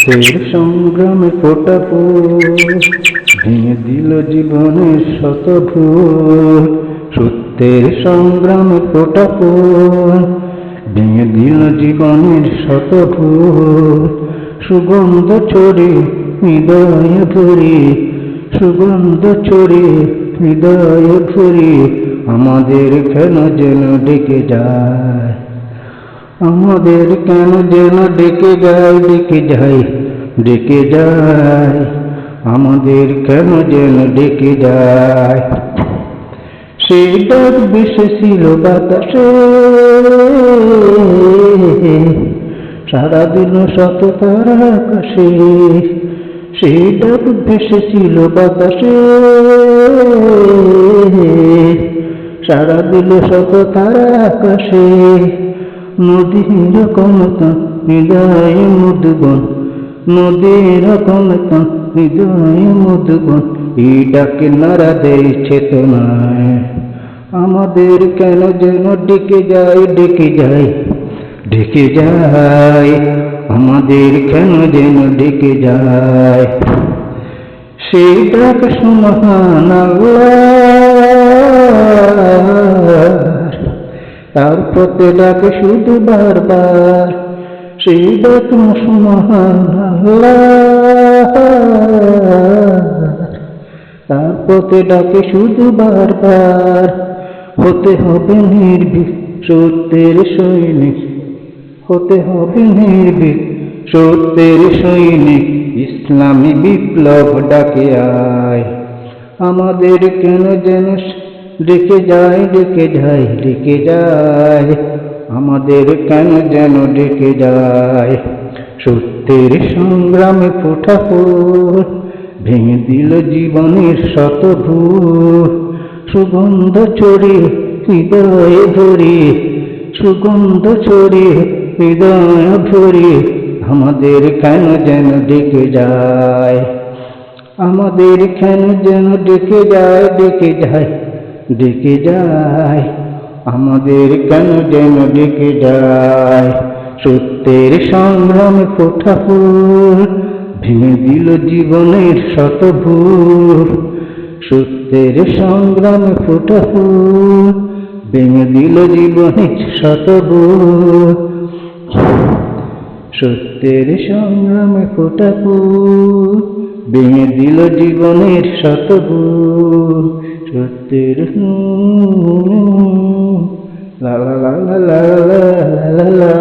সত্যের সংগ্রামে ফোটা ফুল ভেঙে দিল জীবনের শত ভুল। সত্যের সংগ্রামে ফোটা ফুল ভেঙে দিল জীবনের শত ভুল। সুগন্ধ ছড়ে হৃদয়ে ভরে, সুগন্ধ ছড়ে হৃদয়ে ভরে, আমাদের কেন যেন ডেকে যায়, আমাদের কেন যেন ডেকে যায়, ডেকে যায়, ডেকে যায়, আমাদের কেন যেন ডেকে যায়। সেই ডাক ভেসেছিল বাতাসে, সারা দিন শত তারা আকাশে। সেই ডাক ভেসেছিল বাতাসে, সারা দিল শত তারা আকাশে। নদীর কমতা হৃদয় মধুবন, নদীর কমতা হৃদয় মধুবন, এই ডাকে নাড়া দেয় চেতনায়, আমাদের কেন যেন ডেকে যায়, ডেকে যায়, ডেকে যায়, আমাদের কেন যেন ডেকে যায়। সেই ডাক সুমহান আল্লাহ, তার পথে ডাকে শুধু বারবার। সেই ডাক সুমহান আল্লাহ, তার পথে ডাকে শুধু বারবার। হতে হবে নির্ভীক সত্যের সৈনিক, হতে হবে নির্ভীক সত্যের সৈনিক, ইসলামী বিপ্লব ডাকে আয়, আমাদের কেন যেন ডেকে যায়, ডেকে যায়, ডেকে যায়, আমাদের কেন যেন ডেকে যায়। সত্যের সংগ্রামে ফোটা ফুল ভেঙে দিল জীবনের শত ভুল। সুগন্ধ ছড়ে হৃদয়ে ভরে, সুগন্ধ ছড়ে হৃদয় ভরে, আমাদের কেন যেন ডেকে যায়, আমাদের কেন যেন ডেকে যায়, ডেকে যায়, ডেকে যায়, আমাদের কেন যেন ডেকে যায়। সত্যের সংগ্রামে ফোটা ফুল ভেঙে দিল জীবনের শত ভুল। সত্যের সংগ্রামে ফোটা ফুল ভেঙে দিল জীবনের শত ভুল। সত্যের সংগ্রামে ফোটা ফুল ভেঙে দিল জীবনের শত ভুল। সত্যের লা লা লা লা লা লা লা লা।